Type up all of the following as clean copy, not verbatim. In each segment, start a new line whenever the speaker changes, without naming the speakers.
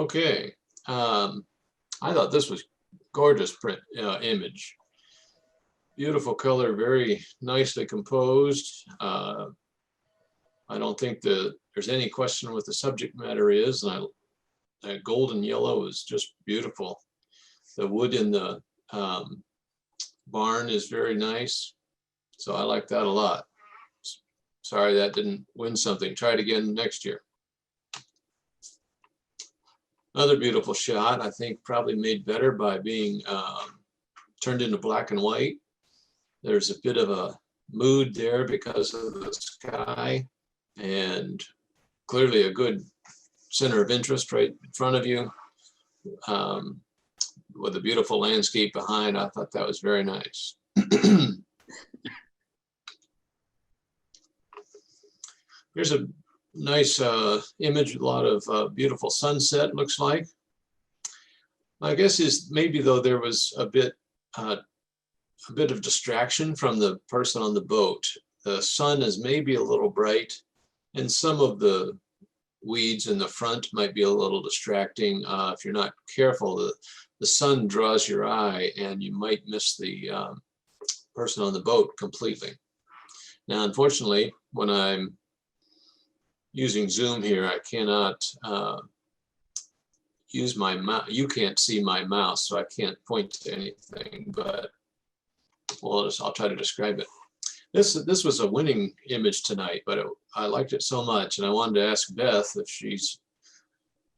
Okay. I thought this was gorgeous print image. Beautiful color, very nicely composed. I don't think there's any question what the subject matter is. And that golden yellow is just beautiful. The wood in the barn is very nice. So I like that a lot. Sorry that didn't win something. Try it again next year. Another beautiful shot, I think probably made better by being turned into black and white. There's a bit of a mood there because of the sky, and clearly a good center of interest right in front of you, with a beautiful landscape behind. I thought that was very nice. Here's a nice image, a lot of beautiful sunset, looks like. My guess is maybe though there was a bit of distraction from the person on the boat. The sun is maybe a little bright, and some of the weeds in the front might be a little distracting. If you're not careful, the sun draws your eye and you might miss the person on the boat completely. Now, unfortunately, when I'm using Zoom here, I cannot use my mouse. You can't see my mouse, so I can't point to anything, but well, I'll try to describe it. This was a winning image tonight, but I liked it so much, and I wanted to ask Beth, if she's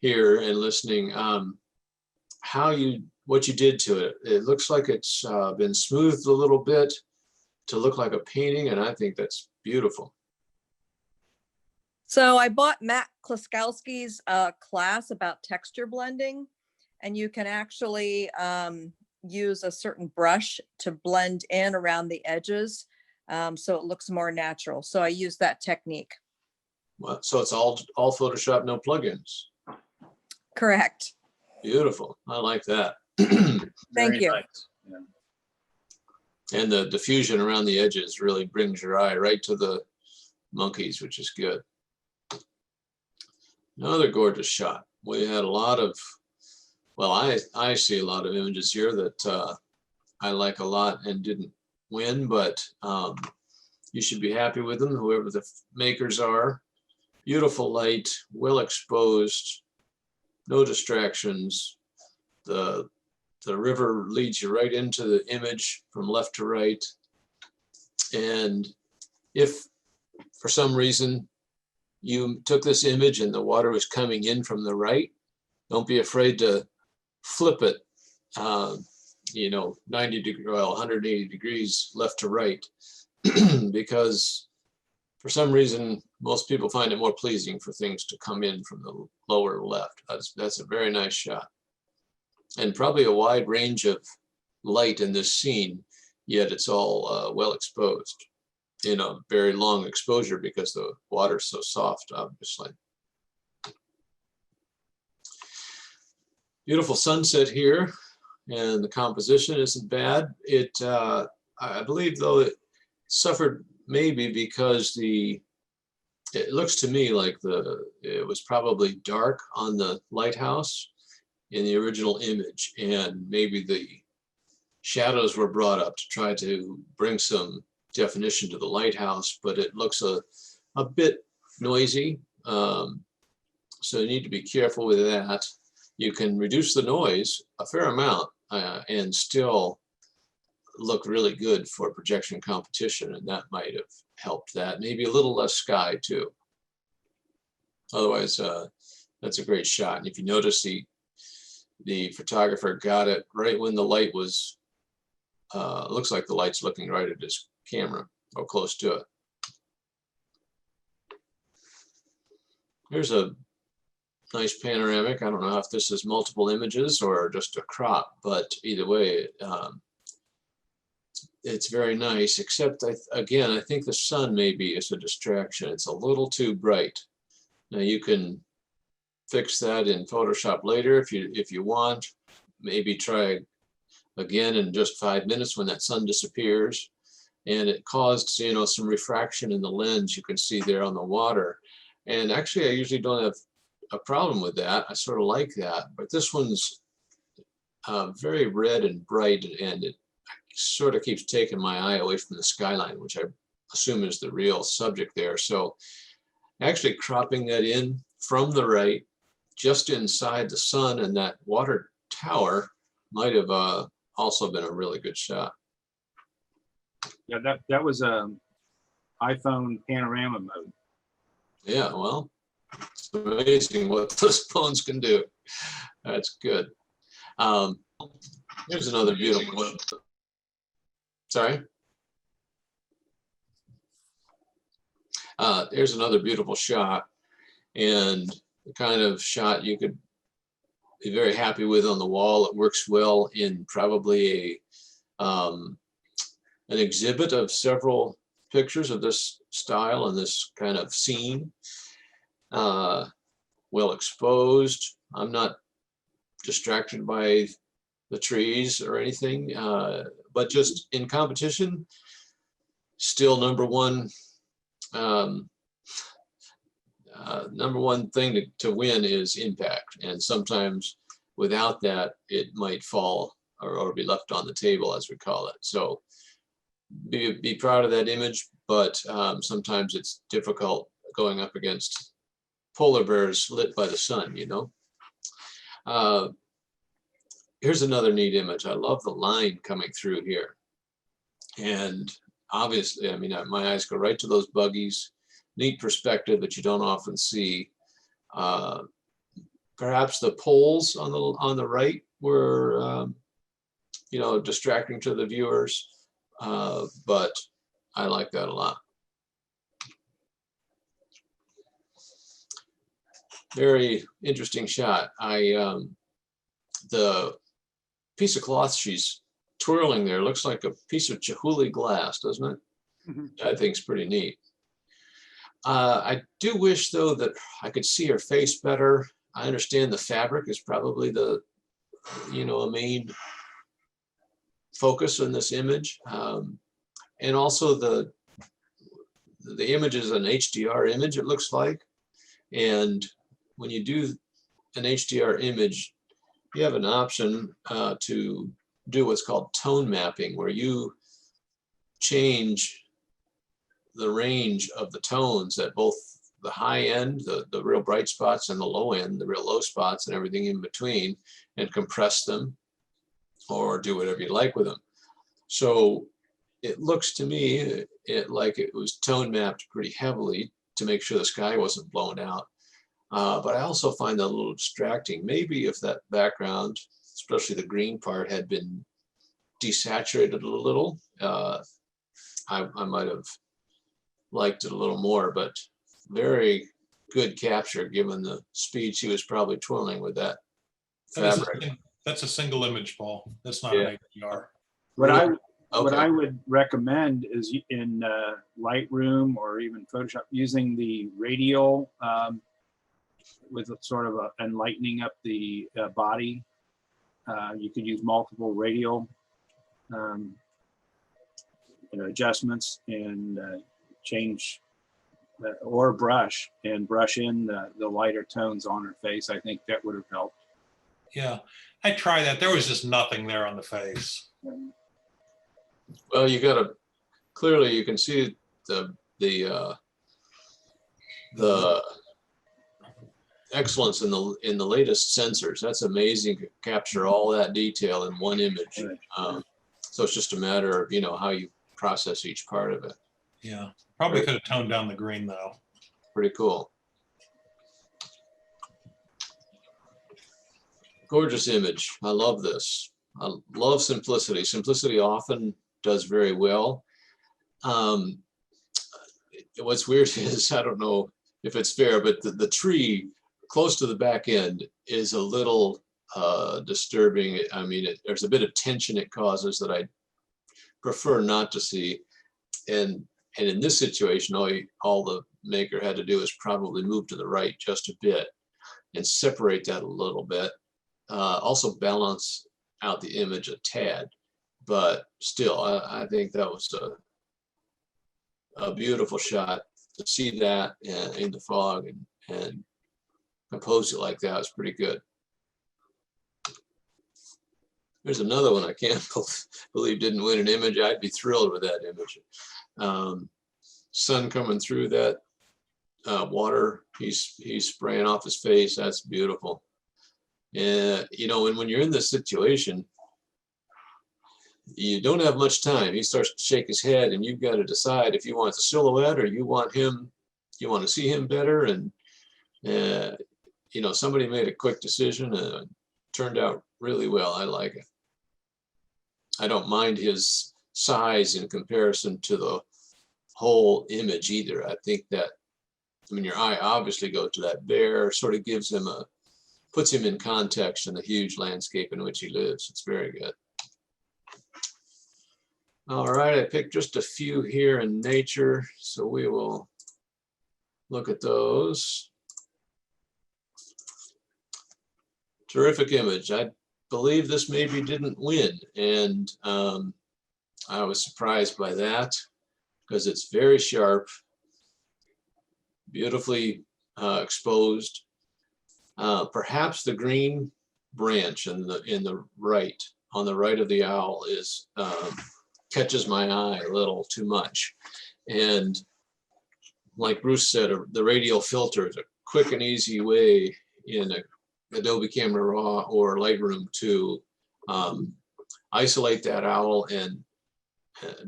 here and listening, what you did to it. It looks like it's been smoothed a little bit to look like a painting, and I think that's beautiful.
So I bought Matt Kloskowski's class about texture blending, and you can actually use a certain brush to blend in around the edges, so it looks more natural. So I use that technique.
Well, so it's all Photoshop, no plugins.
Correct.
Beautiful. I like that.
Thank you.
Nice. Yeah.
And the diffusion around the edges really brings your eye right to the monkeys, which is good. Another gorgeous shot. We had a lot of, well, I see a lot of images here that I like a lot and didn't win, but you should be happy with them, whoever the makers are. Beautiful light, well exposed, no distractions. The river leads you right into the image from left to right. And if for some reason you took this image and the water was coming in from the right, don't be afraid to flip it, 180 degrees left to right, because for some reason, most people find it more pleasing for things to come in from the lower left. That's a very nice shot. And probably a wide range of light in this scene, yet it's all well exposed in a very long exposure because the water's so soft, obviously. Beautiful sunset here, and the composition isn't bad. It, I believe though, it suffered maybe because it looks to me like it was probably dark on the lighthouse in the original image, and maybe the shadows were brought up to try to bring some definition to the lighthouse, but it looks a bit noisy. So you need to be careful with that. You can reduce the noise a fair amount and still look really good for projection competition, and that might have helped that. Maybe a little less sky too. Otherwise, that's a great shot. And if you notice, the photographer got it right when the light was, looks like the light's looking right at his camera or close to it. Here's a nice panoramic. I don't know if this is multiple images or just a crop, but either way, it's very nice, except again, I think the sun maybe is a distraction. It's a little too bright. Now you can fix that in Photoshop later if you want. Maybe try again in just 5 minutes when that sun disappears. And it caused, some refraction in the lens you can see there on the water. And actually, I usually don't have a problem with that. I sort of like that, but this one's very red and bright, and it sort of keeps taking my eye away from the skyline, which I assume is the real subject there. So actually cropping that in from the right, just inside the sun and that water tower might have also been a really good shot.
Yeah, that was iPhone panorama mode.
Yeah, well, it's amazing what those phones can do. That's good. Here's another beautiful one. Sorry. Here's another beautiful shot, and the kind of shot you could be very happy with on the wall. It works well in probably an exhibit of several pictures of this style and this kind of scene. Well exposed. I'm not distracted by the trees or anything, but just in competition, still number one thing to win is impact, and sometimes without that it might fall or be left on the table, as we call it. So be proud of that image, but sometimes it's difficult going up against polar bears lit by the sun, you know. Here's another neat image. I love the line coming through here, and obviously, I mean, my eyes go right to those buggies. Neat perspective that you don't often see. Perhaps the poles on the right were, you know, distracting to the viewers, but I like that a lot. Very interesting shot. The piece of cloth she's twirling there looks like a piece of Chihuly glass, doesn't it?
Mm-hmm.
I think it's pretty neat. I do wish, though, that I could see her face better. I understand the fabric is probably the, you know, a main focus in this image, and also the image is an HDR image, it looks like, and when you do an HDR image, you have an option to do what's called tone mapping, where you change the range of the tones at both the high end, the real bright spots, and the low end, the real low spots, and everything in between, and compress them or do whatever you like with them. So it looks to me like it was tone mapped pretty heavily to make sure the sky wasn't blown out. But I also find that a little distracting. Maybe if that background, especially the green part, had been desaturated a little, I might have liked it a little more, but very good capture given the speed she was probably twirling with that fabric.
That's a single image, Paul. That's not
Yeah.
an HDR.
What
Okay.
I would recommend is in Lightroom or even Photoshop, using the radial with sort of and lightening up the body. You could use multiple radial adjustments and change or brush in the lighter tones on her face. I think that would have helped.
Yeah, I tried that. There was just nothing there on the face.
Well, you got to clearly, you can see the excellence in the latest sensors. That's amazing to capture all that detail in one image. So it's just a matter of, you know, how you process each part of it.
Yeah, probably could have toned down the green though.
Pretty cool. Gorgeous image. I love this. I love simplicity. Simplicity often does very well. What's weird is, I don't know if it's fair, but the tree close to the back end is a little disturbing. I mean, there's a bit of tension it causes that I prefer not to see. And in this situation, all the maker had to do is probably move to the right just a bit and separate that a little bit. Also balance out the image a tad, but still, I think that was a beautiful shot to see that in the fog and composed it like that. It's pretty good. There's another one I can't believe didn't win an image. I'd be thrilled with that image. Sun coming through that water. He's spraying off his face. That's beautiful. And you know, and when you're in this situation, you don't have much time. He starts to shake his head, and you've got to decide if you want the silhouette or you want him. You want to see him better, and you know, somebody made a quick decision and turned out really well. I like it. I don't mind his size in comparison to the whole image either. I think that, I mean, your eye obviously goes to that bear, sort of gives him puts him in context in the huge landscape in which he lives. It's very good. All right, I picked just a few here in nature, so we will look at those. Terrific image. I believe this maybe didn't win, and I was surprised by that because it's very sharp, beautifully exposed. Perhaps the green branch on the right of the owl is catches my eye a little too much, and like Bruce said, the radial filter is a quick and easy way in Adobe Camera Raw or Lightroom to isolate that owl and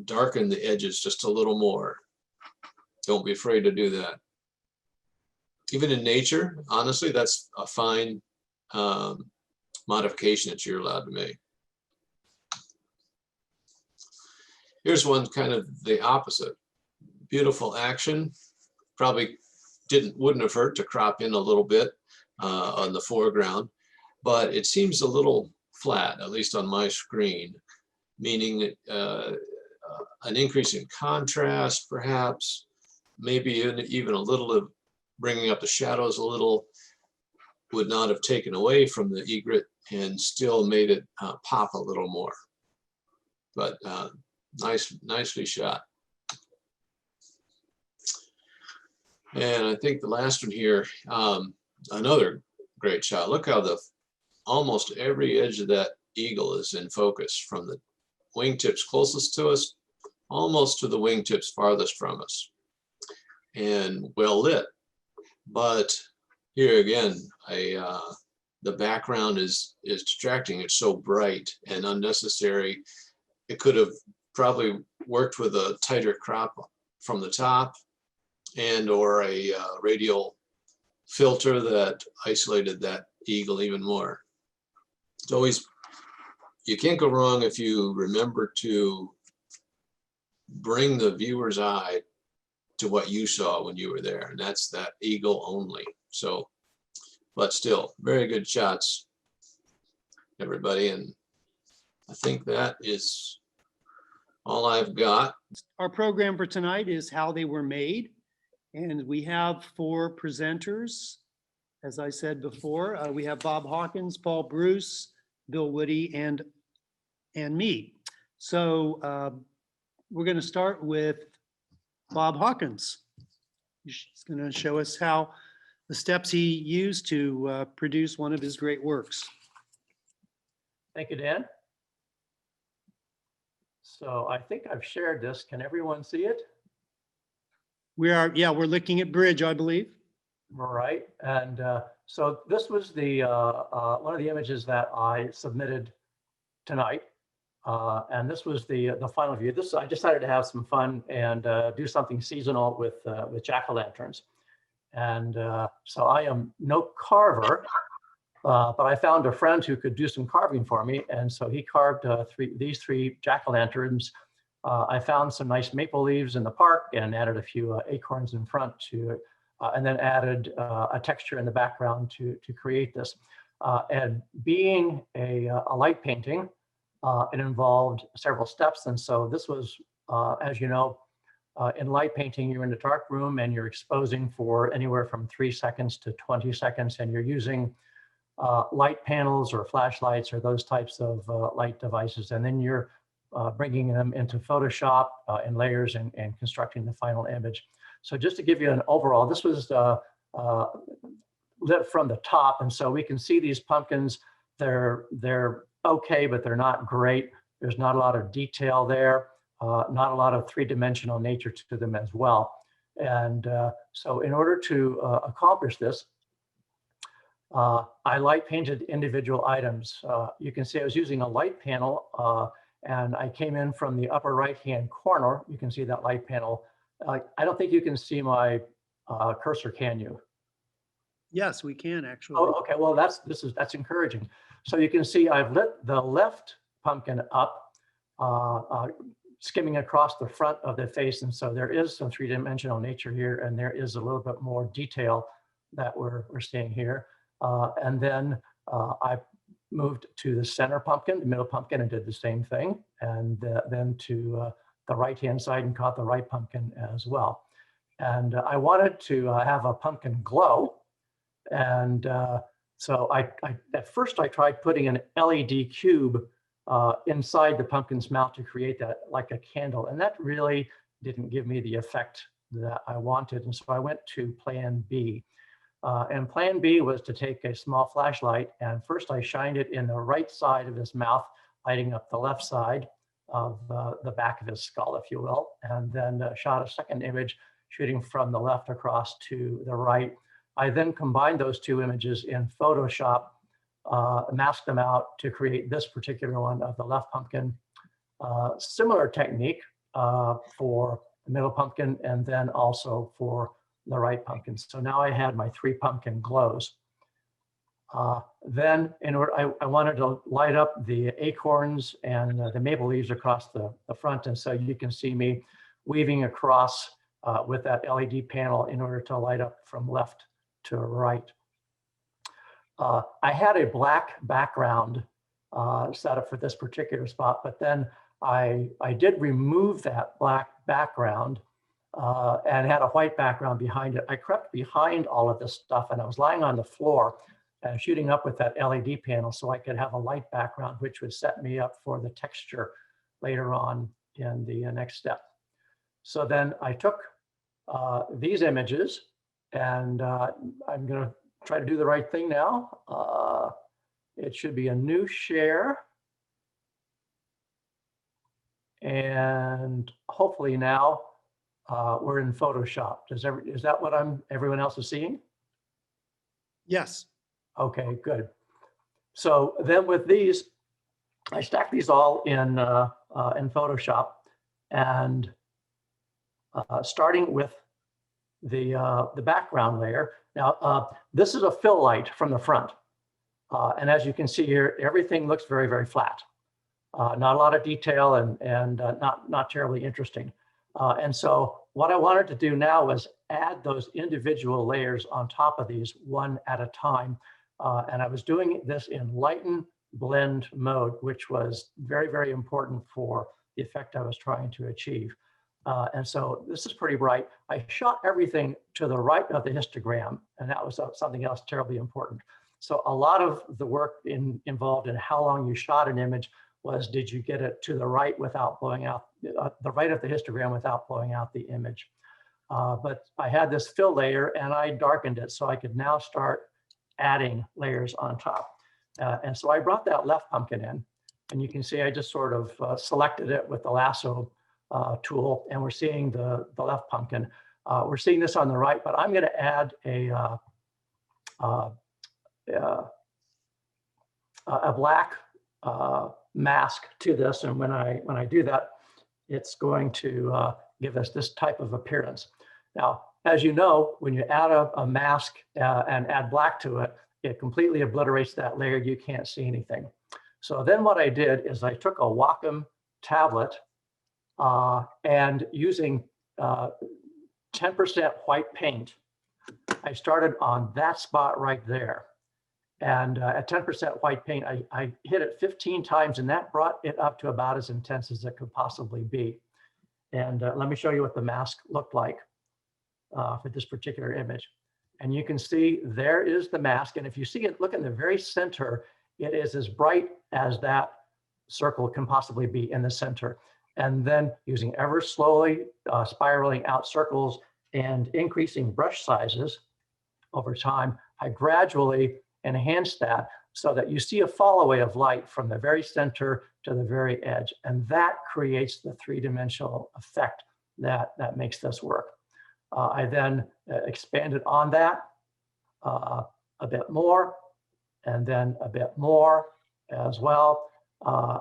darken the edges just a little more. Don't be afraid to do that. Even in nature, honestly, that's a fine modification that you're allowed to make. Here's one kind of the opposite. Beautiful action. Probably wouldn't have hurt to crop in a little bit on the foreground, but it seems a little flat, at least on my screen, meaning an increase in contrast, perhaps, maybe even a little of bringing up the shadows a little would not have taken away from the egret and still made it pop a little more. But nicely shot. And I think the last one here, another great shot. Look how almost every edge of that eagle is in focus, from the wingtips closest to us, almost to the wingtips farthest from us, and well lit. But here again, the background is distracting. It's so bright and unnecessary. It could have probably worked with a tighter crop from the top and or a radial filter that isolated that eagle even more. It's always, you can't go wrong if you remember to bring the viewer's eye to what you saw when you were there, and that's that eagle only. So, but still, very good shots, everybody, and I think that is all I've got.
Our program for tonight is how they were made, and we have 4 presenters. As I said before, we have Bob Hawkins, Paul Bruce, Bill Woody, and me. So we're going to start with Bob Hawkins. He's going to show us how the steps he used to produce one of his great works.
Thank you, Dan. So I think I've shared this. Can everyone see it?
We're looking at Bridge, I believe.
Right. And so this was the one of the images that I submitted tonight. And this was the final view. I decided to have some fun and do something seasonal with jack-o'-lanterns. And so I am no carver, but I found a friend who could do some carving for me. And so he carved these 3 jack-o'-lanterns. I found some nice maple leaves in the park and added a few acorns in front to it, and then added a texture in the background to create this. And being a light painting, it involved several steps. And so this was, as you know, in light painting, you're in a dark room and you're exposing for anywhere from 3 seconds to 20 seconds. And you're using light panels or flashlights or those types of light devices. And then you're bringing them into Photoshop in layers and constructing the final image. So just to give you an overall, this was lit from the top. And so we can see these pumpkins. They're okay, but they're not great. There's not a lot of detail there, not a lot of three-dimensional nature to them as well. And so in order to accomplish this, I light painted individual items. You can see I was using a light panel and I came in from the upper right-hand corner. You can see that light panel. I don't think you can see my cursor, can you?
Yes, we can actually.
Oh, okay. Well, that's encouraging. So you can see I've lit the left pumpkin up, skimming across the front of the face, and so there is some three-dimensional nature here, and there is a little bit more detail that we're seeing here. And then I moved to the center pumpkin, the middle pumpkin, and did the same thing, and then to the right-hand side and caught the right pumpkin as well. And I wanted to have a pumpkin glow. And so at first I tried putting an LED cube inside the pumpkin's mouth to create that like a candle. And that really didn't give me the effect that I wanted. And so I went to plan B. And plan B was to take a small flashlight, and first I shined it in the right side of his mouth, lighting up the left side of the back of his skull, if you will, and then shot a second image shooting from the left across to the right. I then combined those two images in Photoshop, masked them out to create this particular one of the left pumpkin. Similar technique for the middle pumpkin and then also for the right pumpkin. So now I had my 3 pumpkin glows. Then in order, I wanted to light up the acorns and the maple leaves across the front. And so you can see me weaving across with that LED panel in order to light up from left to right. I had a black background set up for this particular spot, but then I did remove that black background and had a white background behind it. I crept behind all of this stuff and I was lying on the floor and shooting up with that LED panel so I could have a light background, which would set me up for the texture later on in the next step. So then I took these images and I'm gonna try to do the right thing now. It should be a new share. And hopefully now we're in Photoshop. Is that what everyone else is seeing?
Yes.
Okay, good. So then with these, I stacked these all in Photoshop, and starting with the background layer. Now, this is a fill light from the front. And as you can see here, everything looks very, very flat. Not a lot of detail and not terribly interesting. And so what I wanted to do now was add those individual layers on top of these one at a time. And I was doing this in lighten blend mode, which was very, very important for the effect I was trying to achieve. And so this is pretty bright. I shot everything to the right of the histogram, and that was something else terribly important. So a lot of the work involved in how long you shot an image was, did you get it to the right without blowing out, the right of the histogram without blowing out the image. But I had this fill layer and I darkened it so I could now start adding layers on top. And so I brought that left pumpkin in, and you can see I just sort of selected it with the lasso tool, and we're seeing the left pumpkin. We're seeing this on the right, but I'm going to add a black mask to this, and when I do that, it's going to give us this type of appearance. Now, as you know, when you add a mask and add black to it, it completely obliterates that layer. You can't see anything. So then what I did is I took a Wacom tablet and using 10% white paint, I started on that spot right there. And at 10% white paint, I hit it 15 times, and that brought it up to about as intense as it could possibly be. And let me show you what the mask looked like for this particular image. And you can see there is the mask. And if you see it, look in the very center, it is as bright as that circle can possibly be in the center. And then using ever slowly spiraling out circles and increasing brush sizes over time, I gradually enhanced that so that you see a fall away of light from the very center to the very edge. And that creates the three-dimensional effect that makes this work. I then expanded on that a bit more, and then a bit more as well. I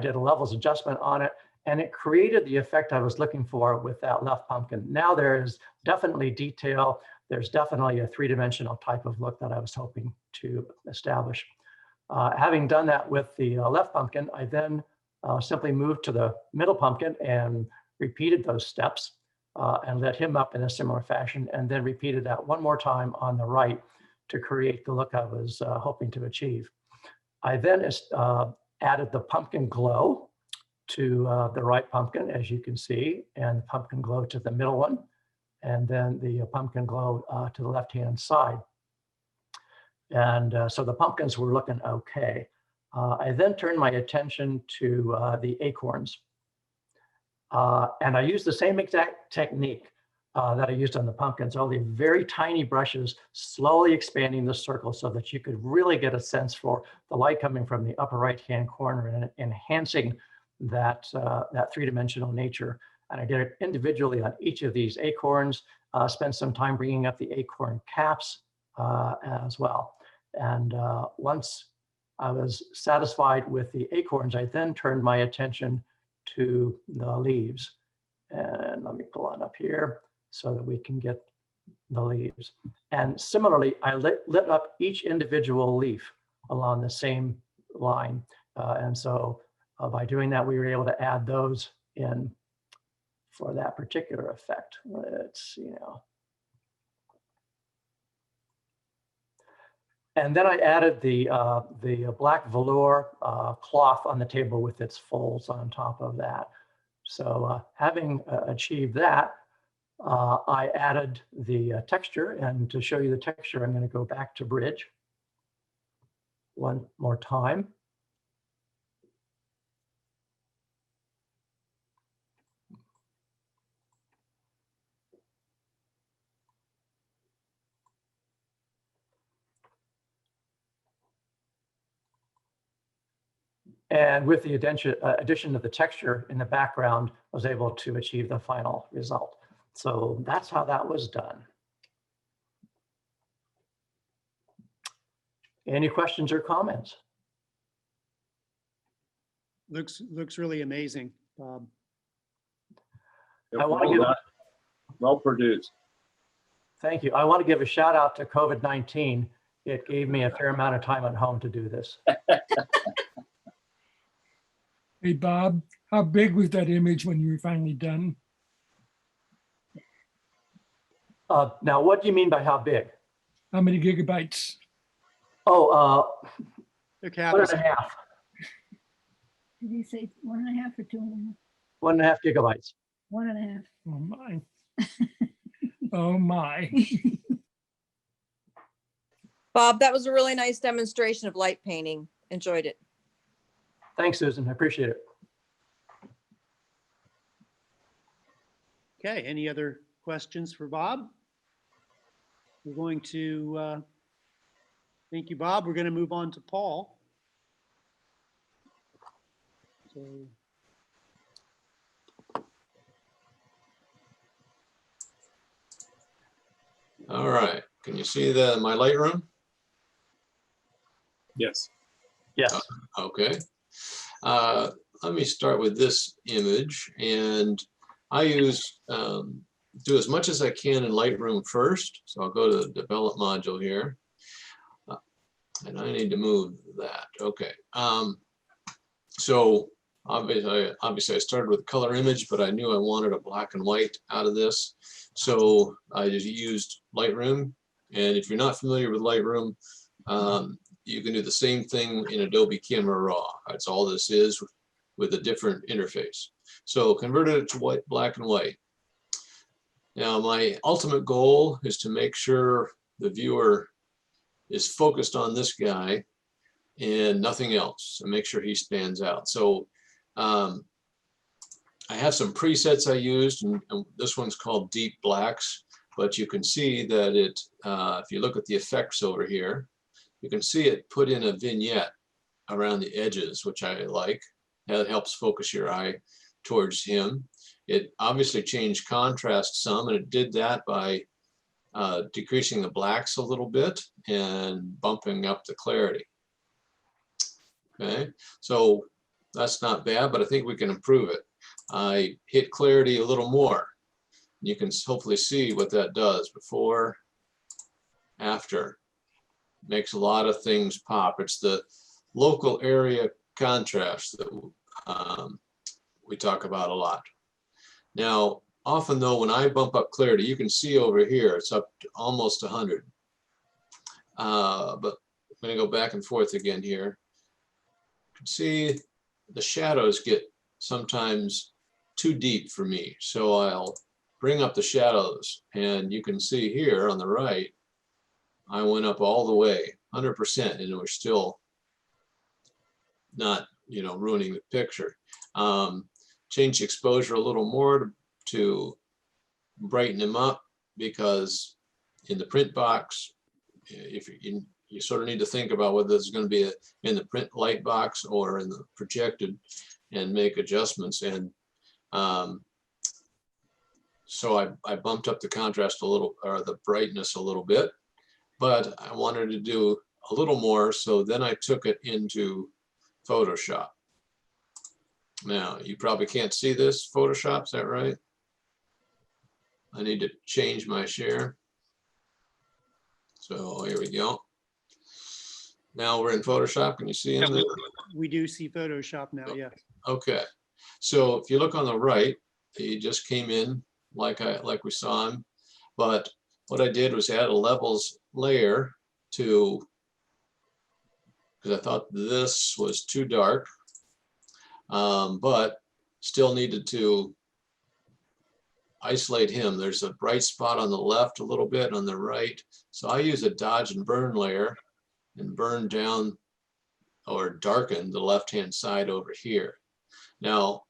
did a levels adjustment on it, and it created the effect I was looking for with that left pumpkin. Now there is definitely detail. There's definitely a three-dimensional type of look that I was hoping to establish. Having done that with the left pumpkin, I then simply moved to the middle pumpkin and repeated those steps and lit him up in a similar fashion, and then repeated that one more time on the right to create the look I was hoping to achieve. I then added the pumpkin glow to the right pumpkin, as you can see, and the pumpkin glow to the middle one, and then the pumpkin glow to the left-hand side. And so the pumpkins were looking okay. I then turned my attention to the acorns. And I used the same exact technique that I used on the pumpkins, only very tiny brushes, slowly expanding the circle so that you could really get a sense for the light coming from the upper right-hand corner and enhancing that, that three-dimensional nature. And I did it individually on each of these acorns, spent some time bringing up the acorn caps as well. And once I was satisfied with the acorns, I then turned my attention to the leaves. And let me pull on up here so that we can get the leaves. And similarly, I lit up each individual leaf along the same line. And so by doing that, we were able to add those in for that particular effect. Let's see now. And then I added the black velour cloth on the table with its folds on top of that. So having achieved that, I added the texture. And to show you the texture, I'm going to go back to Bridge one more time. And with the addition of the texture in the background, I was able to achieve the final result. So that's how that was done. Any questions or comments?
Looks really amazing, Bob.
I want to give,
Well produced.
thank you. I want to give a shout out to COVID-19. It gave me a fair amount of time at home to do this.
Hey, Bob, how big was that image when you were finally done?
Now, what do you mean by how big?
How many gigabytes?
Oh,
The
1.5.
Did he say 1.5 or 2.5?
1.5 gigabytes.
1.5.
Oh, my. Oh, my.
Bob, that was a really nice demonstration of light painting. Enjoyed it.
Thanks, Susan. I appreciate it.
Okay, any other questions for Bob? We're going to, thank you, Bob. We're going to move on to Paul. So,
All right, can you see my Lightroom?
Yes.
Yes.
Okay. Let me start with this image, and I use do as much as I can in Lightroom first. So I'll go to the develop module here, and I need to move that. Okay. So obviously I started with a color image, but I knew I wanted a black and white out of this. So I just used Lightroom. And if you're not familiar with Lightroom, you can do the same thing in Adobe Camera Raw. That's all this is with a different interface. So converted it to white, black and white. Now my ultimate goal is to make sure the viewer is focused on this guy and nothing else, and make sure he stands out. So I have some presets I used, and this one's called Deep Blacks. but you can see that it, if you look at the effects over here, you can see it put in a vignette around the edges, which I like. That helps focus your eye towards him. It obviously changed contrast some, and it did that by decreasing the blacks a little bit and bumping up the clarity. Okay, so that's not bad, but I think we can improve it. I hit clarity a little more. You can hopefully see what that does before, after. Makes a lot of things pop. It's the local area contrast that we talk about a lot. Now, often though, when I bump up clarity, you can see over here, it's up to almost 100. But I'm gonna go back and forth again here. You can see the shadows get sometimes too deep for me. So I'll bring up the shadows, and you can see here on the right, I went up all the way, 100%, and we're still not, ruining the picture. Change the exposure a little more to brighten him up, because in the print box, if you sort of need to think about whether it's going to be in the print light box or in the projected, and make adjustments. And so I bumped up the contrast a little, or the brightness a little bit, but I wanted to do a little more, so then I took it into Photoshop. Now, you probably can't see this Photoshop, is that right? I need to change my share. So here we go. Now we're in Photoshop. Can you see
Yeah,
in there?
we do see Photoshop now, yes.
Okay. So if you look on the right, he just came in like we saw him. But what I did was add a levels layer to, because I thought this was too dark, but still needed to isolate him. There's a bright spot on the left a little bit, on the right. So I use a dodge and burn layer and burn down or darken the left-hand side over here. Now,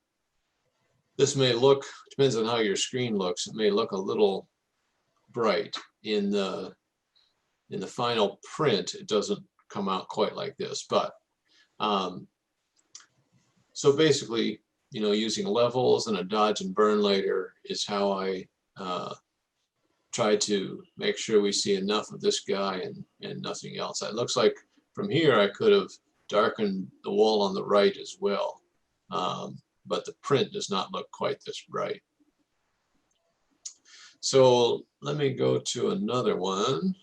this may look, depends on how your screen looks, it may look a little bright. In the final print, it doesn't come out quite like this, but so basically, using levels and a dodge and burn layer is how I try to make sure we see enough of this guy and nothing else. It looks like from here I could have darkened the wall on the right as well, but the print does not look quite this bright. So let me go to another one.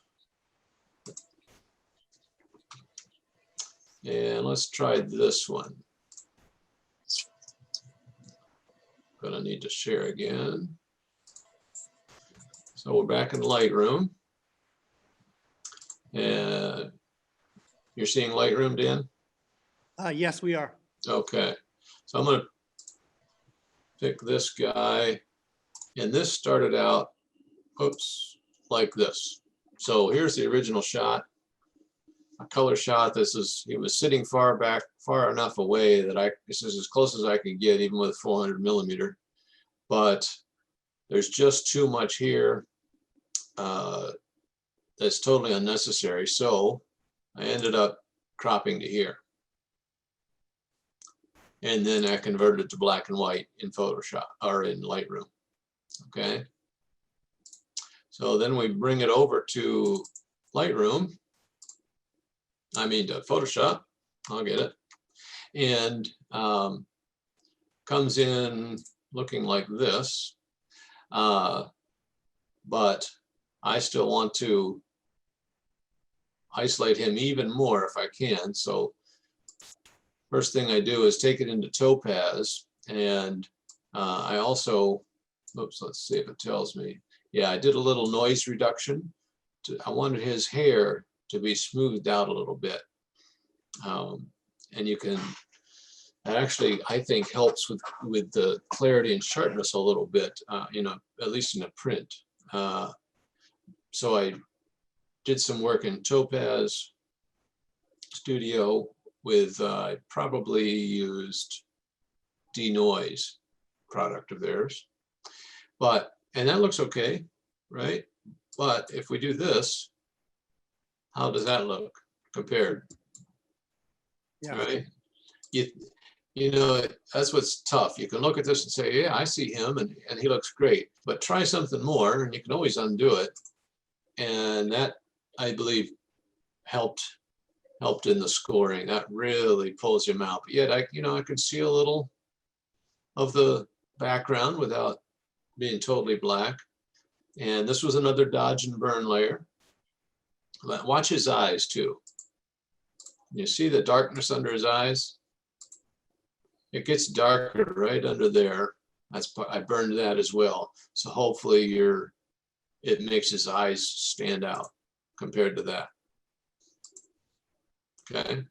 And let's try this one. Gonna need to share again. So we're back in Lightroom. And you're seeing Lightroom, Dan?
Yes, we are.
Okay. So I'm gonna pick this guy. And this started out, oops, like this. So here's the original shot, a color shot. He was sitting far back, far enough away that this is as close as I could get, even with 400 millimeter. But there's just too much here that's totally unnecessary. So I ended up cropping to here. And then I converted it to black and white in Photoshop or in Lightroom. Okay. So then we bring it over to Lightroom. I mean to Photoshop. I'll get it. And comes in looking like this. But I still want to isolate him even more if I can. So first thing I do is take it into Topaz, and I also, oops, let's see if it tells me. Yeah, I did a little noise reduction. I wanted his hair to be smoothed out a little bit. And you can, that actually, I think, helps with the clarity and sharpness a little bit, at least in a print. So I did some work in Topaz Studio with, I probably used Denoise product of theirs. And that looks okay, right? But if we do this, how does that look compared?
Yeah.
Right? You know, that's what's tough. You can look at this and say, yeah, I see him and he looks great, but try something more and you can always undo it. And that, I believe, helped in the scoring. That really pulls him out. But yet I could see a little of the background without being totally black. And this was another dodge and burn layer. Watch his eyes too. You see the darkness under his eyes? It gets darker right under there. I burned that as well. So hopefully it makes his eyes stand out compared to that. Okay.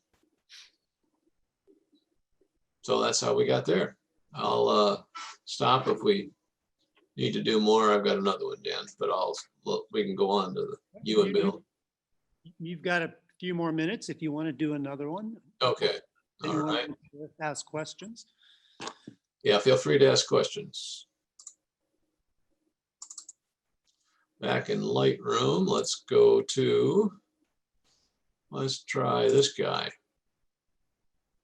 So that's how we got there. I'll stop if we need to do more. I've got another one, Dan, but we can go on to you and Bill.
You've got a few more minutes if you want to do another one.
Okay. All
Anyone
right.
want to ask questions?
Yeah, feel free to ask questions. Back in Lightroom, let's try this guy.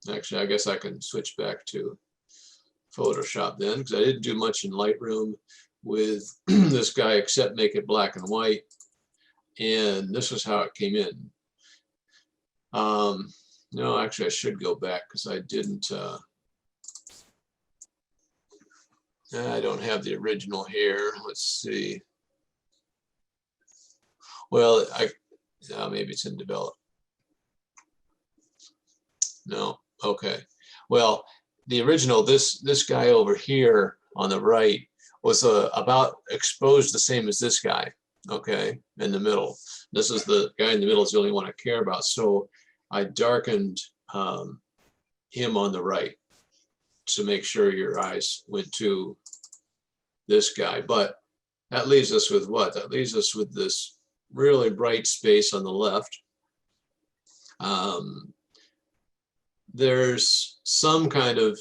Actually, I guess I can switch back to Photoshop then, because I didn't do much in Lightroom with this guy except make it black and white. And this is how it came in. No, actually I should go back because I didn't, I don't have the original here. Let's see. Well, maybe it's in develop. No, okay. Well, the original, this guy over here on the right was about exposed the same as this guy, okay, in the middle. This is the guy in the middle is the only one I care about. So I darkened him on the right to make sure your eyes went to this guy. But that leaves us with what? That leaves us with this really bright space on the left. There's some kind of,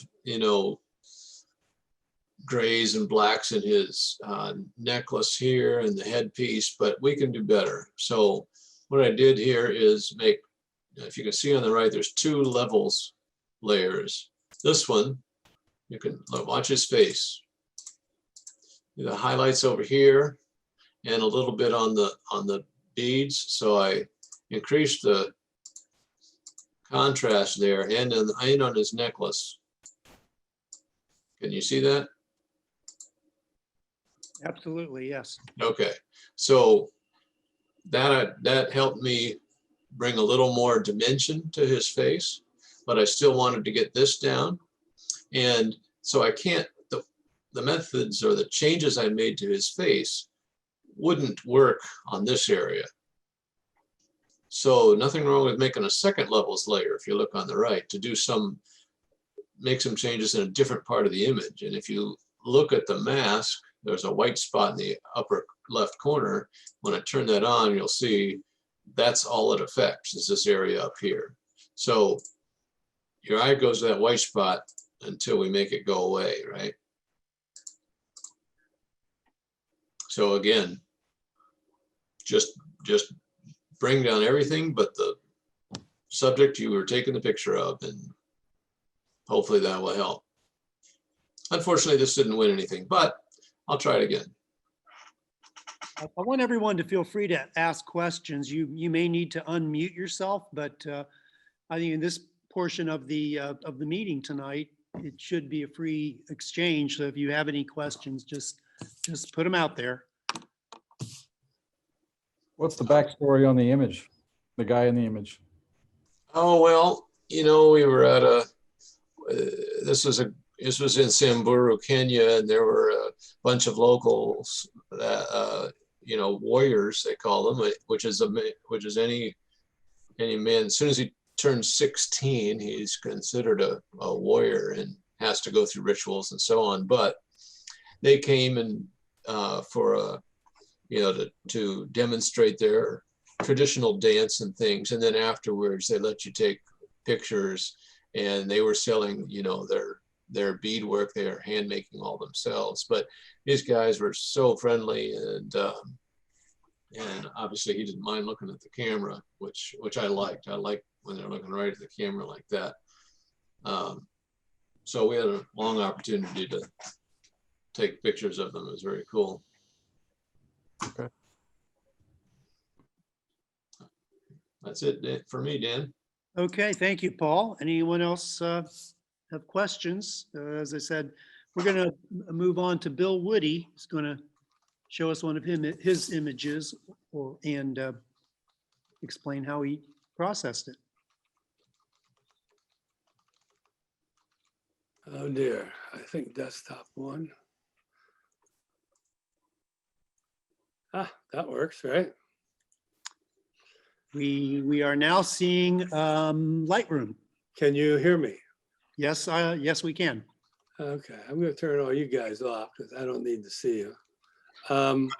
grays and blacks in his necklace here and the headpiece, but we can do better. So what I did here is make, if you can see on the right, there's 2 levels layers. This one, you can watch his face. The highlights over here and a little bit on the beads. So I increased the contrast there and on his necklace. Can you see that?
Absolutely, yes.
Okay, so that helped me bring a little more dimension to his face, but I still wanted to get this down. And so I can't, the methods or the changes I made to his face wouldn't work on this area. So nothing wrong with making a second levels layer, if you look on the right, to make some changes in a different part of the image. And if you look at the mask, there's a white spot in the upper left corner. When I turn that on, you'll see that's all it affects is this area up here. So your eye goes to that white spot until we make it go away, right? So again, just bring down everything but the subject you were taking the picture of, and hopefully that will help. Unfortunately, this didn't win anything, but I'll try it again.
I want everyone to feel free to ask questions. You may need to unmute yourself, but I think in this portion of the meeting tonight, it should be a free exchange. So if you have any questions, just put them out there.
What's the backstory on the image? The guy in the image?
Oh, well, we were at this was in Samburu, Kenya, and there were a bunch of locals that, warriors, they call them, which is any man. As soon as he turns 16, he's considered a warrior and has to go through rituals and so on. But they came and to demonstrate their traditional dance and things. And then afterwards, they let you take pictures, and they were selling, their beadwork, their hand making all themselves. But these guys were so friendly, and And obviously he didn't mind looking at the camera, which I liked. I like when they're looking right at the camera like that. So we had a long opportunity to take pictures of them. It was very cool.
Okay.
That's it for me, Dan.
Okay, thank you, Paul. Anyone else have questions? As I said, we're going to move on to Bill Woody. He's going to show us one of his images and explain how he processed it.
Oh dear, I think desktop one. Ah, that works, right?
We are now seeing Lightroom.
Can you hear me?
Yes, yes, we can.
Okay, I'm gonna turn all you guys off because I don't need to see you. I'm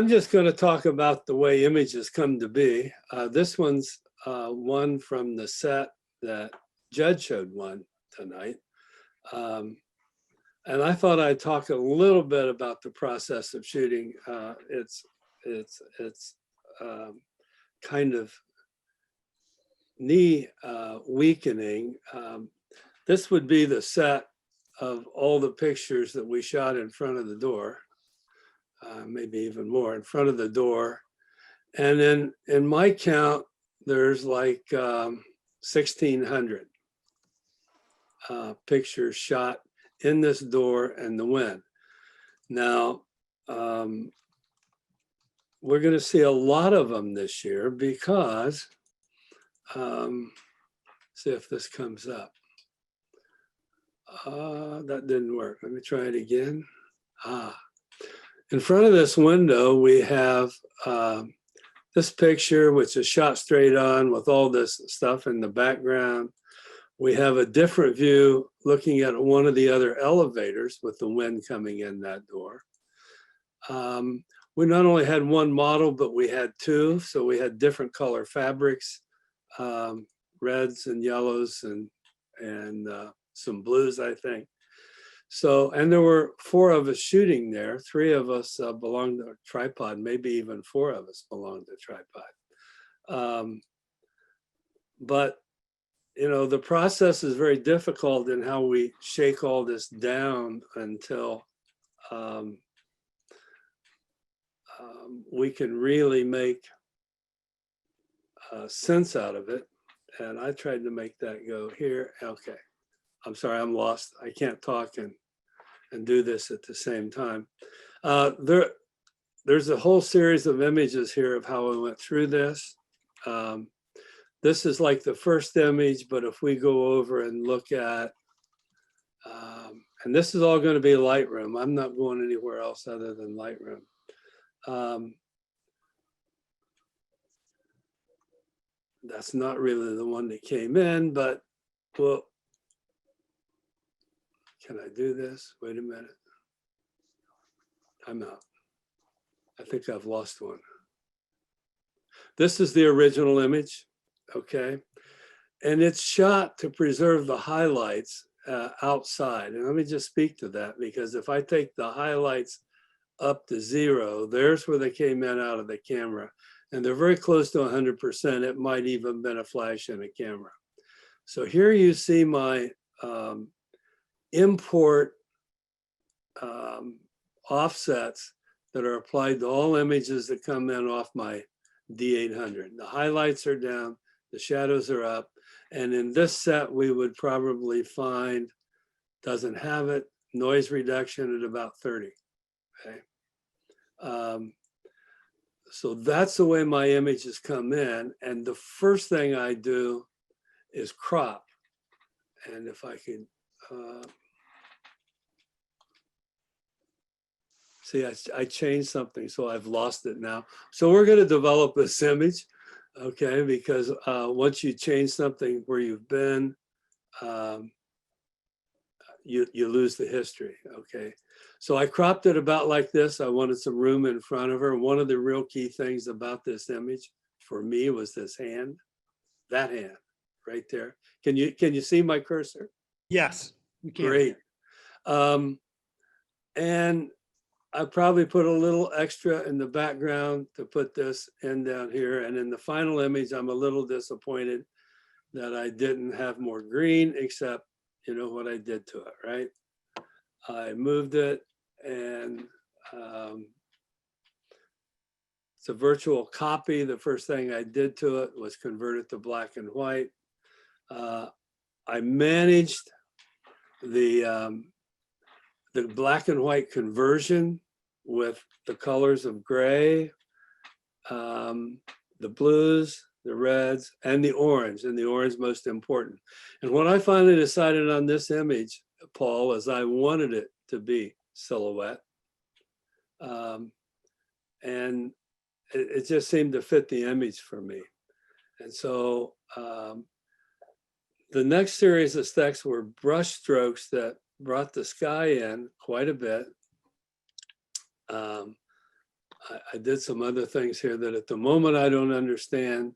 just gonna talk about the way images come to be. This one's one from the set that Judd showed one tonight. And I thought I'd talk a little bit about the process of shooting. It's kind of knee weakening. This would be the set of all the pictures that we shot in front of the door, maybe even more in front of the door. And then in my count, there's like 1,600 pictures shot in this door and the wind. Now, we're going to see a lot of them this year because, see if this comes up. That didn't work. Let me try it again. In front of this window, we have this picture, which is shot straight on with all this stuff in the background. We have a different view looking at one of the other elevators with the wind coming in that door. We not only had one model, but we had two. So we had different color fabrics, reds and yellows and some blues, I think. So, and there were 4 of us shooting there. 3 of us belonged to a tripod, maybe even 4 of us belonged to a tripod. But you know, the process is very difficult in how we shake all this down until we can really make sense out of it. And I tried to make that go here. Okay, I'm sorry, I'm lost. I can't talk and do this at the same time. There's a whole series of images here of how I went through this. This is like the first image, but if we go over and look at, and this is all going to be Lightroom. I'm not going anywhere else other than Lightroom. That's not really the one that came in, but well, can I do this? Wait a minute. I'm out. I think I've lost one. This is the original image. Okay, and it's shot to preserve the highlights outside. And let me just speak to that, because if I take the highlights up to 0, there's where they came in out of the camera, and they're very close to 100%. It might even been a flash in a camera. So here you see my import offsets that are applied to all images that come in off my D800. The highlights are down, the shadows are up, and in this set we would probably find, doesn't have it, noise reduction at about 30. Okay, so that's the way my images come in, and the first thing I do is crop. And if I can see, I changed something, so I've lost it now. So we're going to develop this image. Okay, because once you change something where you've been, you lose the history. Okay, so I cropped it about like this. I wanted some room in front of her. One of the real key things about this image for me was this hand, that hand right there. Can you see my cursor?
Yes, we can.
Great. And I probably put a little extra in the background to put this in down here. And in the final image, I'm a little disappointed that I didn't have more green, except, you know what I did to it, right? I moved it, and it's a virtual copy. The first thing I did to it was convert it to black and white. I managed the black and white conversion with the colors of gray, the blues, the reds, and the orange most important. And what I finally decided on this image, Paul, is I wanted it to be silhouette. And it just seemed to fit the image for me. And so the next series of stacks were brush strokes that brought the sky in quite a bit. I did some other things here that at the moment I don't understand.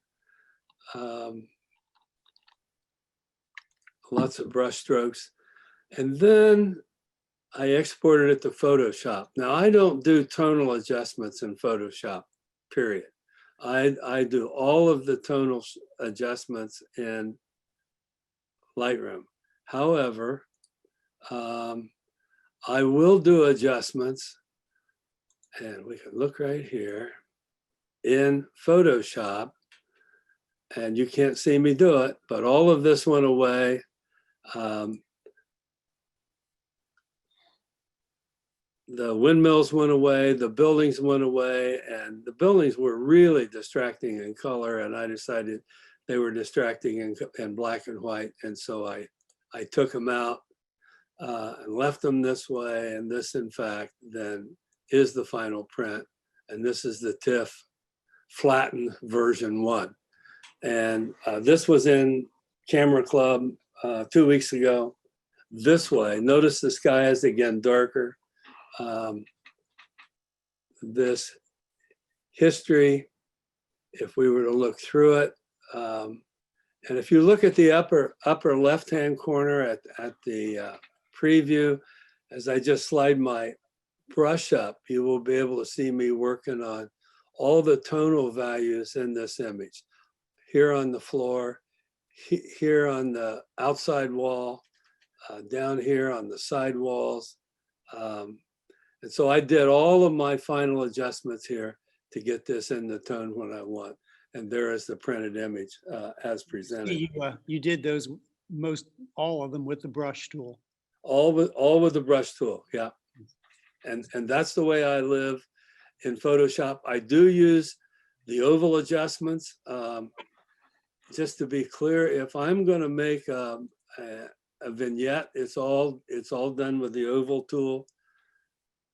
Lots of brush strokes. And then I exported it to Photoshop. Now I don't do tonal adjustments in Photoshop, period. I do all of the tonal adjustments in Lightroom. However, I will do adjustments, and we can look right here in Photoshop, and you can't see me do it, but all of this went away. The windmills went away, the buildings went away, and the buildings were really distracting in color, and I decided they were distracting in black and white, and so I took them out and left them this way, and this, in fact, then is the final print, and this is the TIFF flattened version 1. And this was in Camera Club 2 weeks ago. This way, notice the sky is again darker. This history, if we were to look through it, and if you look at the upper left-hand corner at the preview, as I just slide my brush up, you will be able to see me working on all the tonal values in this image. Here on the floor, here on the outside wall, down here on the side walls. And so I did all of my final adjustments here to get this in the tone what I want. And there is the printed image as presented.
You did those all of them with the brush tool.
All with the brush tool, yeah. And that's the way I live in Photoshop. I do use the oval adjustments. Just to be clear, if I'm going to make a vignette, it's all done with the oval tool,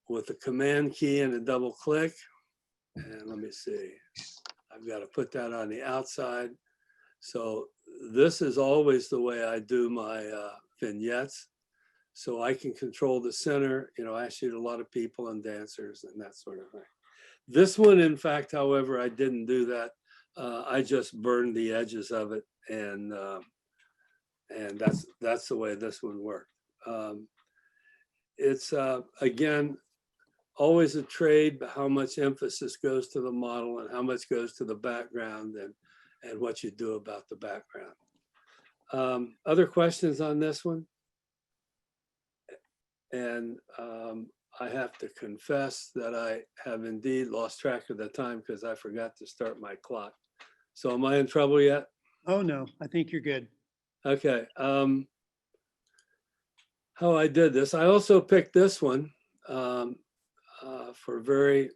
with the command key and a double click. And let me see, I've got to put that on the outside. So this is always the way I do my vignettes. So I can control the center. You know, I shoot a lot of people and dancers and that sort of thing. This one, in fact, however, I didn't do that. I just burned the edges of it, and that's the way this one worked. It's again always a trade, but how much emphasis goes to the model and how much goes to the background and what you do about the background. Other questions on this one? And I have to confess that I have indeed lost track of the time because I forgot to start my clock. So am I in trouble yet?
Oh, no, I think you're good.
Okay. How I did this. I also picked this one for very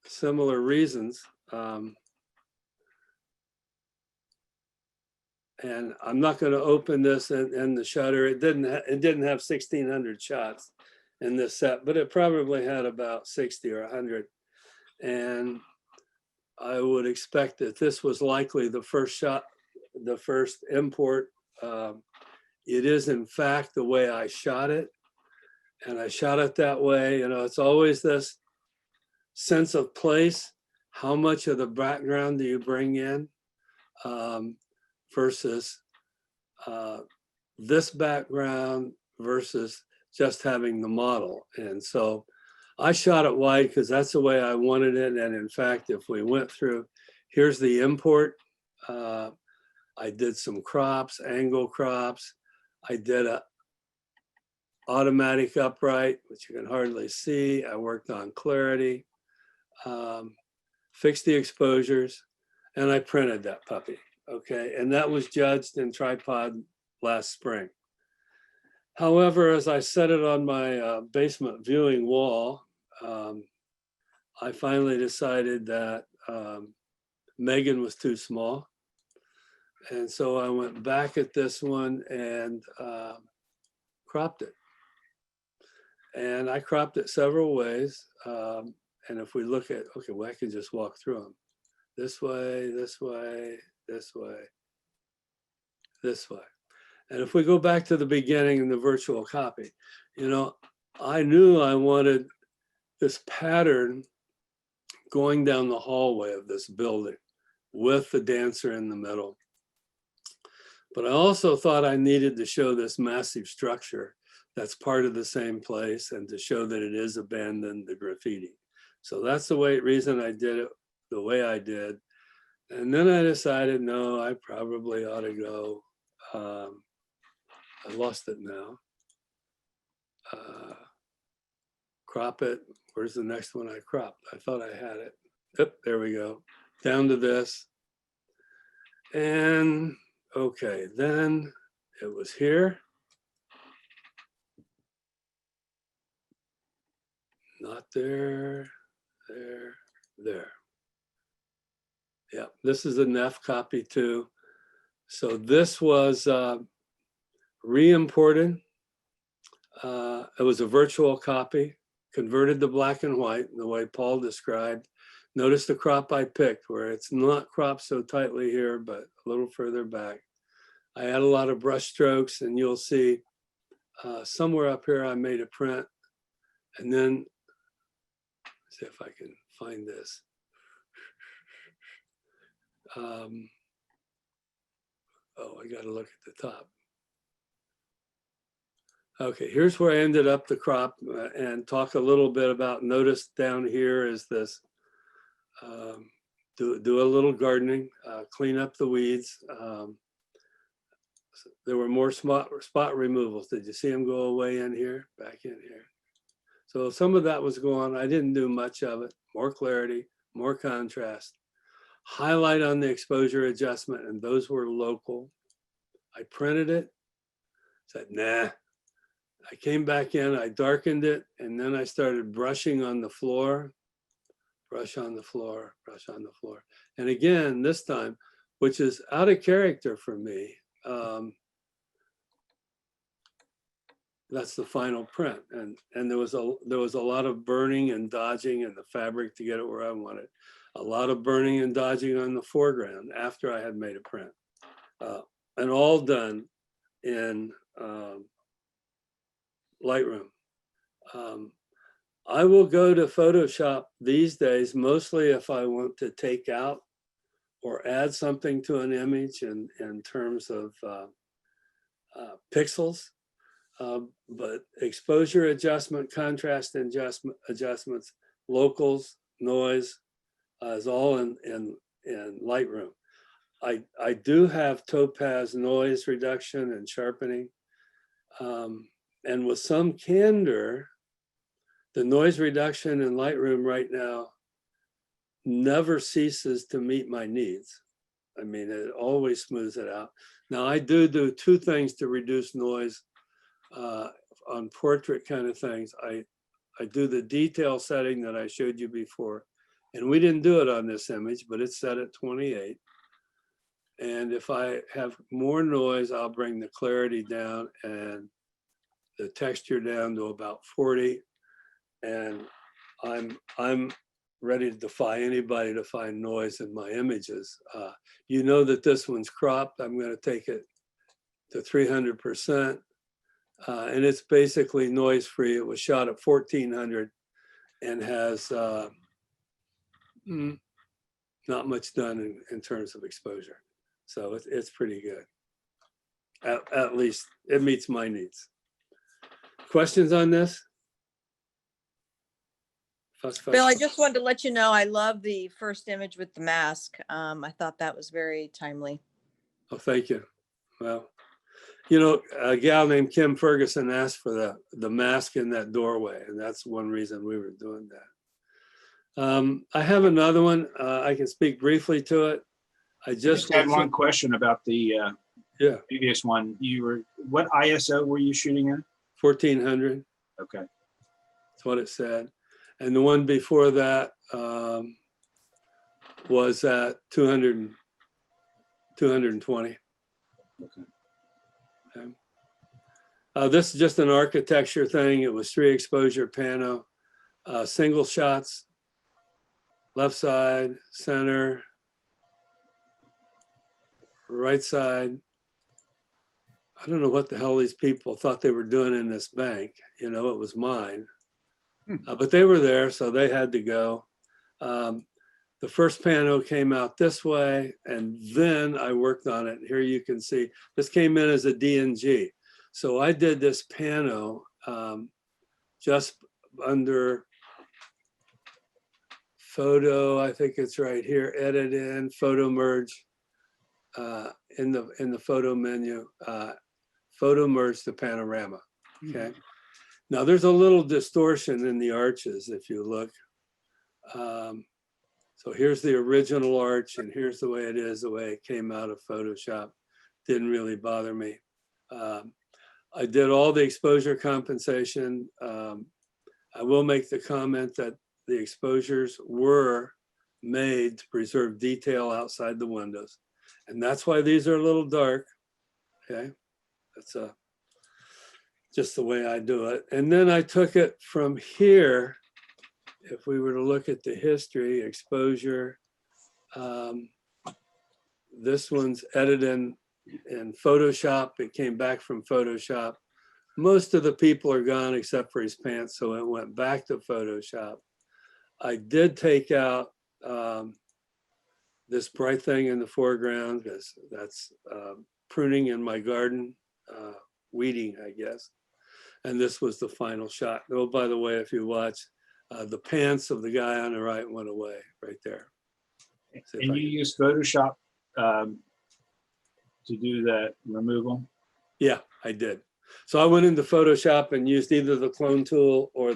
similar reasons. And I'm not going to open this in the shutter. It didn't have 1,600 shots in this set, but it probably had about 60 or 100. And I would expect that this was likely the first shot, the first import. It is in fact the way I shot it. And I shot it that way. You know, it's always this sense of place. How much of the background do you bring in? Versus this background versus just having the model. And so I shot it wide because that's the way I wanted it. And in fact, if we went through, here's the import. I did some crops, angle crops. I did a automatic upright, which you can hardly see. I worked on clarity, fixed the exposures, and I printed that puppy. Okay, and that was judged in tripod last spring. However, as I set it on my basement viewing wall, I finally decided that Megan was too small. And so I went back at this one and cropped it. And I cropped it several ways. And if we look at, okay, well, I can just walk through them. This way, this way, this way, this way. And if we go back to the beginning in the virtual copy, you know, I knew I wanted this pattern going down the hallway of this building with the dancer in the middle. But I also thought I needed to show this massive structure that's part of the same place and to show that it is abandoned, the graffiti. So that's the reason I did it the way I did. And then I decided, no, I probably ought to go. I lost it now. Crop it. Where's the next one I cropped? I thought I had it. Yep, there we go. Down to this. And okay, then it was here. Not there, there, there. Yeah, this is a Neff copy too. So this was re-imported. It was a virtual copy, converted to black and white the way Paul described. Notice the crop I picked where it's not cropped so tightly here, but a little further back. I had a lot of brush strokes, and you'll see somewhere up here I made a print. And then, see if I can find this. Oh, I got to look at the top. Okay, here's where I ended up the crop and talk a little bit about, notice down here is this, do a little gardening, clean up the weeds. There were more spot removals. Did you see them go away in here, back in here? So some of that was going on. I didn't do much of it. More clarity, more contrast. Highlight on the exposure adjustment, and those were local. I printed it, said, nah. I came back in, I darkened it, and then I started brushing on the floor, brush on the floor, brush on the floor. And again, this time, which is out of character for me, that's the final print. And there was a lot of burning and dodging in the fabric to get it where I wanted. A lot of burning and dodging on the foreground after I had made a print. And all done in Lightroom. I will go to Photoshop these days, mostly if I want to take out or add something to an image in terms of pixels. But exposure adjustment, contrast adjustments, locals, noise is all in Lightroom. I do have topaz noise reduction and sharpening. And with some candor, the noise reduction in Lightroom right now never ceases to meet my needs. I mean, it always smooths it out. Now I do two things to reduce noise on portrait kind of things. I do the detail setting that I showed you before, and we didn't do it on this image, but it's set at 28. And if I have more noise, I'll bring the clarity down and the texture down to about 40. And I'm ready to defy anybody to find noise in my images. You know that this one's cropped. I'm going to take it to 300%. And it's basically noise free. It was shot at 1400 and has not much done in terms of exposure. So it's pretty good. At least it meets my needs. Questions on this? Fuss, fuss,
Bill, I
fuss.
just wanted to let you know, I love the first image with the mask. I thought that was very timely.
Oh, thank you. Well, you know, a gal named Kim Ferguson asked for the mask in that doorway, and that's one reason we were doing that. I have another one. I can speak briefly to it. I
Just
just
had one question about the
yeah,
previous one. What ISO were you shooting at?
1400.
Okay.
That's what it said. And the one before that was at 200, 220. Okay. This is just an architecture thing. It was 3 exposure pano, single shots, left side, center, right side. I don't know what the hell these people thought they were doing in this bank. You know, it was mine. But they were there, so they had to go. The first pano came out this way, and then I worked on it. Here you can see, this came in as a DNG. So I did this pano just under photo, I think it's right here, edit in, photo merge in the photo menu, photo merge to panorama, okay? Now there's a little distortion in the arches if you look. So here's the original arch and here's the way it is, the way it came out of Photoshop. Didn't really bother me. I did all the exposure compensation. I will make the comment that the exposures were made to preserve detail outside the windows. And that's why these are a little dark, okay? That's just the way I do it. And then I took it from here. If we were to look at the history, exposure, this one's edited in Photoshop. It came back from Photoshop. Most of the people are gone except for his pants, so it went back to Photoshop. I did take out this bright thing in the foreground because that's pruning in my garden, weeding, I guess. And this was the final shot. Oh, by the way, if you watch, the pants of the guy on the right went away right there.
And you use Photoshop to do that removal?
Yeah, I did. So I went into Photoshop and used either the clone tool or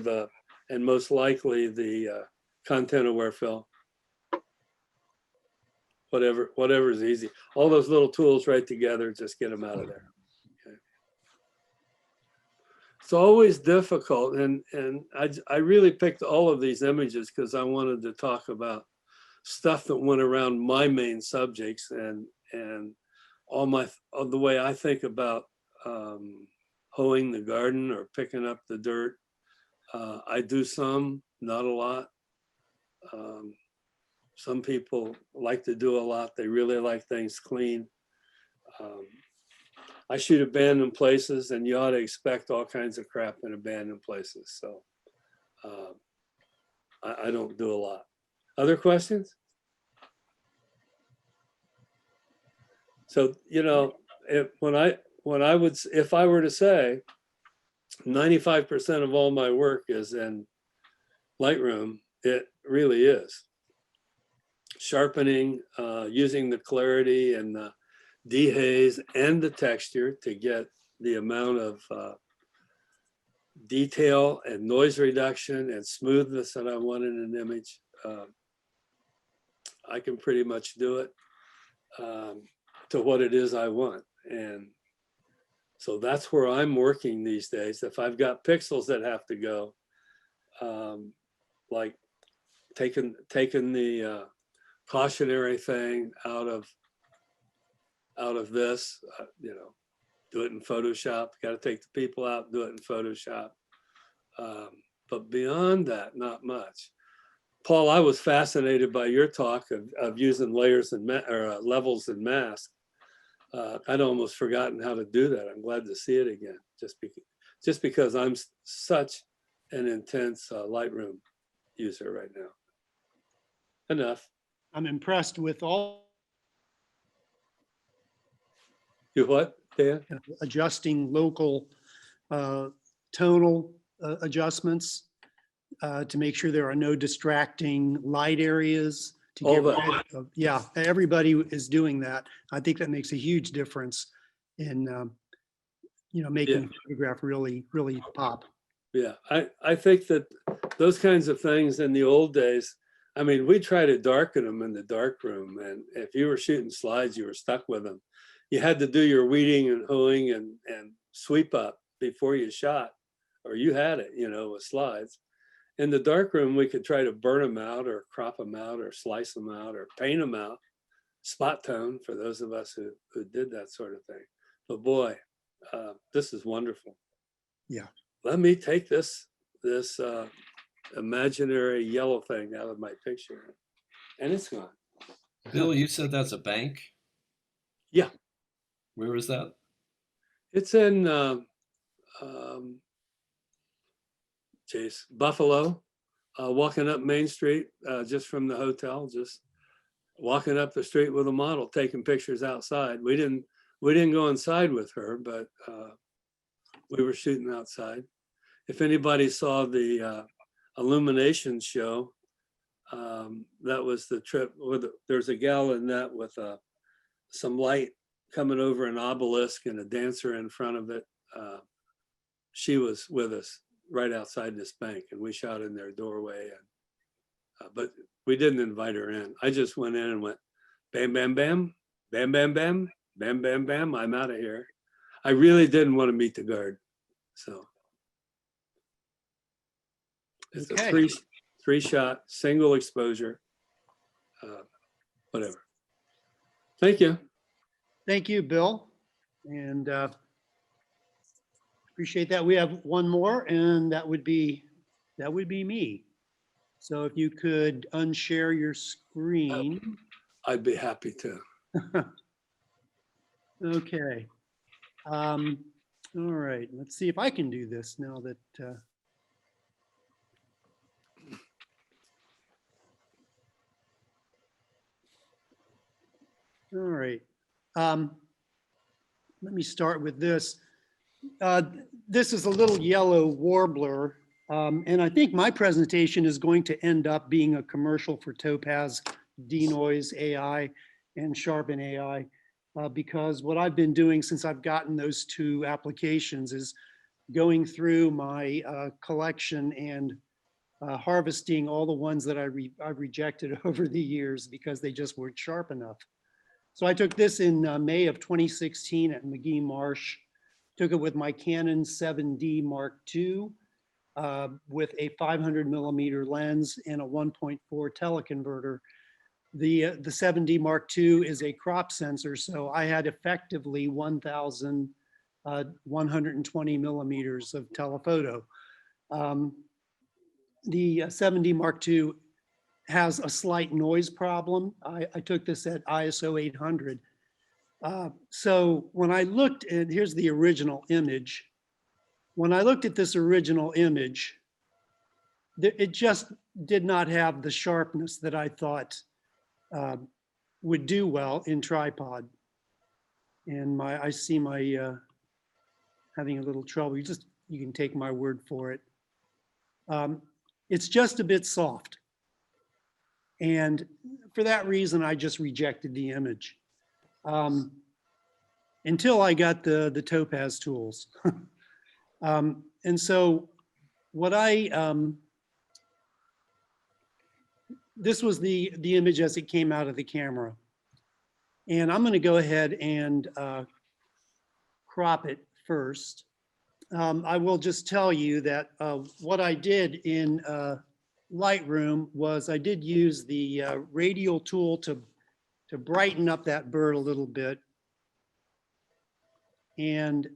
and most likely the content aware fill. Whatever is easy. All those little tools right together, just get them out of there. Okay. It's always difficult, and I really picked all of these images because I wanted to talk about stuff that went around my main subjects and all the way I think about hoeing the garden or picking up the dirt. I do some, not a lot. Some people like to do a lot. They really like things clean. I shoot abandoned places, and you ought to expect all kinds of crap in abandoned places. So I don't do a lot. Other questions? So, you know, if I were to say 95% of all my work is in Lightroom, it really is. Sharpening, using the clarity and the dehaze and the texture to get the amount of detail and noise reduction and smoothness that I want in an image. I can pretty much do it to what it is I want. And so that's where I'm working these days. If I've got pixels that have to go, like taking the cautionary thing out of this, you know, do it in Photoshop. Got to take the people out, do it in Photoshop. But beyond that, not much. Paul, I was fascinated by your talk of using layers and levels and masks. I'd almost forgotten how to do that. I'm glad to see it again, just because I'm such an intense Lightroom user right now. Enough.
I'm impressed with all
You what, Dan?
adjusting local tonal adjustments to make sure there are no distracting light areas. To
All
get
that.
rid of, yeah, everybody is doing that. I think that makes a huge difference in, making a photograph really, really pop.
Yeah, I think that those kinds of things in the old days, I mean, we try to darken them in the dark room, and if you were shooting slides, you were stuck with them. You had to do your weeding and hoeing and sweep up before you shot, or you had it, with slides. In the dark room, we could try to burn them out or crop them out or slice them out or paint them out, spot tone for those of us who did that sort of thing. But boy, this is wonderful.
Yeah.
Let me take this imaginary yellow thing out of my picture, and it's gone.
Bill, you said that's a bank?
Yeah.
Where is that?
It's in Buffalo, walking up Main Street, just from the hotel, just walking up the street with a model, taking pictures outside. We didn't go inside with her, but we were shooting outside. If anybody saw the illumination show, that was the trip. There's a gal in that with some light coming over an obelisk and a dancer in front of it. She was with us right outside this bank, and we shot in their doorway. And but we didn't invite her in. I just went in and went, bam, bam, bam, bam, bam, bam, bam, bam, bam. I'm out of here. I really didn't want to meet the guard, so it's
Okay.
a three shot, single exposure, whatever. Thank you.
Thank you, Bill. And appreciate that. We have one more, and that would be me. So if you could unshare your screen.
I'd be happy to.
Okay. All right. Let's see if I can do this now that. All right. Let me start with this. This is a little yellow warbler. And I think my presentation is going to end up being a commercial for Topaz, Denoise AI, and Sharpen AI, because what I've been doing since I've gotten those two applications is going through my collection and harvesting all the ones that I've rejected over the years because they just weren't sharp enough. So I took this in May of 2016 at McGee Marsh, took it with my Canon 7D Mark II with a 500 millimeter lens and a 1.4 teleconverter. The 7D Mark II is a crop sensor, so I had effectively 1,120 millimeters of telephoto. The 7D Mark II has a slight noise problem. I took this at ISO 800. So when I looked at, here's the original image. When I looked at this original image, it just did not have the sharpness that I thought would do well in tripod. And I see my having a little trouble. You can take my word for it. It's just a bit soft. And for that reason, I just rejected the image until I got the Topaz tools. And so what this was the image as it came out of the camera. And I'm going to go ahead and crop it first. I will just tell you that what I did in Lightroom was I did use the radial tool to brighten up that bird a little bit. And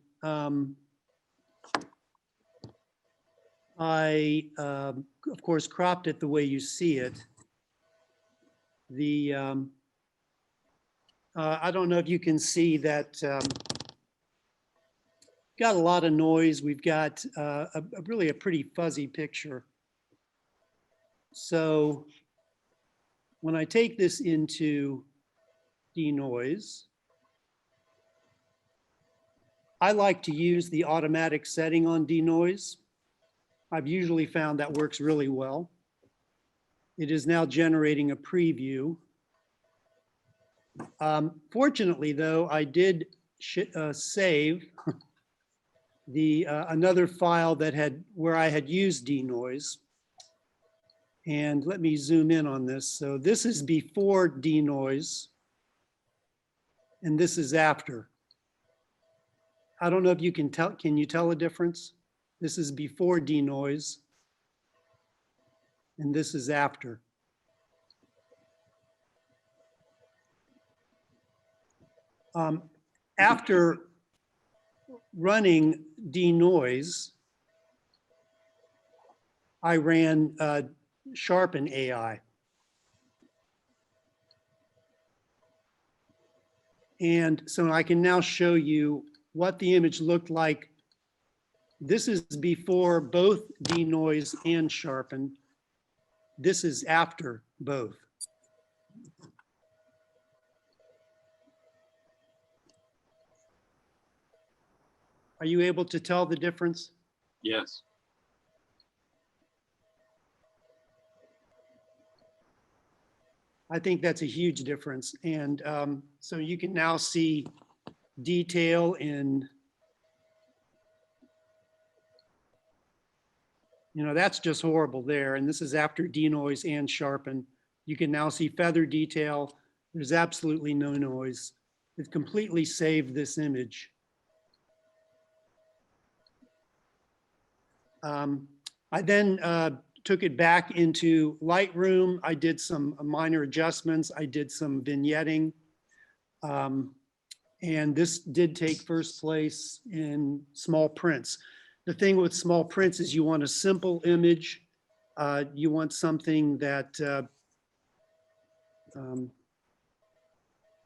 I, of course, cropped it the way you see it. I don't know if you can see that got a lot of noise. We've got really a pretty fuzzy picture. So when I take this into denoise, I like to use the automatic setting on denoise. I've usually found that works really well. It is now generating a preview. Fortunately, though, I did save the another file that where I had used denoise. And let me zoom in on this. So this is before denoise, and this is after. I don't know if you can tell. Can you tell a difference? This is before denoise, and this is after. After running denoise, I ran Sharpen AI. And so I can now show you what the image looked like. This is before both denoise and sharpen. This is after both. Are you able to tell the difference?
Yes.
I think that's a huge difference. And so you can now see detail in, that's just horrible there. And this is after denoise and sharpen. You can now see feather detail. There's absolutely no noise. It's completely saved this image. I then took it back into Lightroom. I did some minor adjustments. I did some vignetting. And this did take first place in small prints. The thing with small prints is you want a simple image. You want something that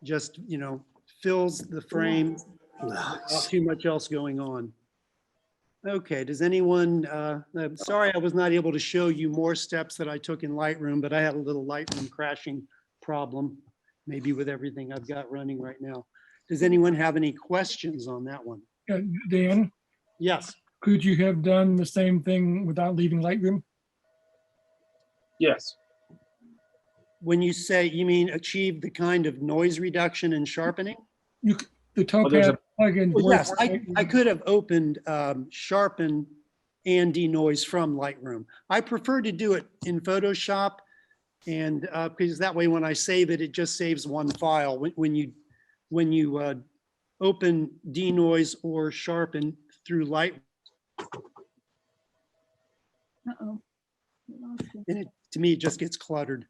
just, fills the frame without too much else going on. Okay, does anyone, I'm sorry I was not able to show you more steps that I took in Lightroom, but I had a little Lightroom crashing problem, maybe with everything I've got running right now. Does anyone have any questions on that one?
Dan,
Yes.
could you have done the same thing without leaving Lightroom?
Yes.
When you say, you mean achieve the kind of noise reduction and sharpening?
The
there's
Topaz plugin.
Well, yes,
works with
I
Lightroom.
could have opened Sharpen and denoise from Lightroom. I prefer to do it in Photoshop, and because that way when I save it, it just saves one file. When you open denoise or Sharpen through Lightroom,
Uh-oh. We lost you.
and to me, it just gets cluttered.